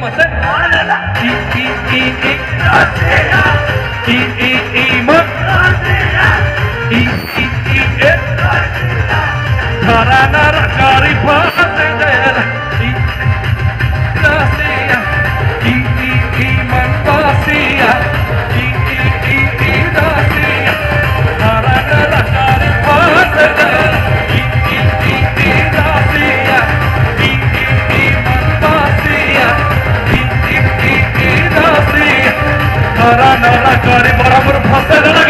আছে ই ই ই ই রাশিয়া ই ই ই মন রাশিয়া ই ই ই এ রাশিয়া ঘরানার গাড়ি ফাটে দেল ই রাশিয়া ই ই ই মন রাশিয়া ই ই ই ই রাশিয়া ঘরানার গাড়ি ফাটে দেল ই ই ই ই রাশিয়া ই ই ই মন রাশিয়া ই ই ই ই রাশিয়া ঘরানার গাড়ি বরাবর ফাটে দেল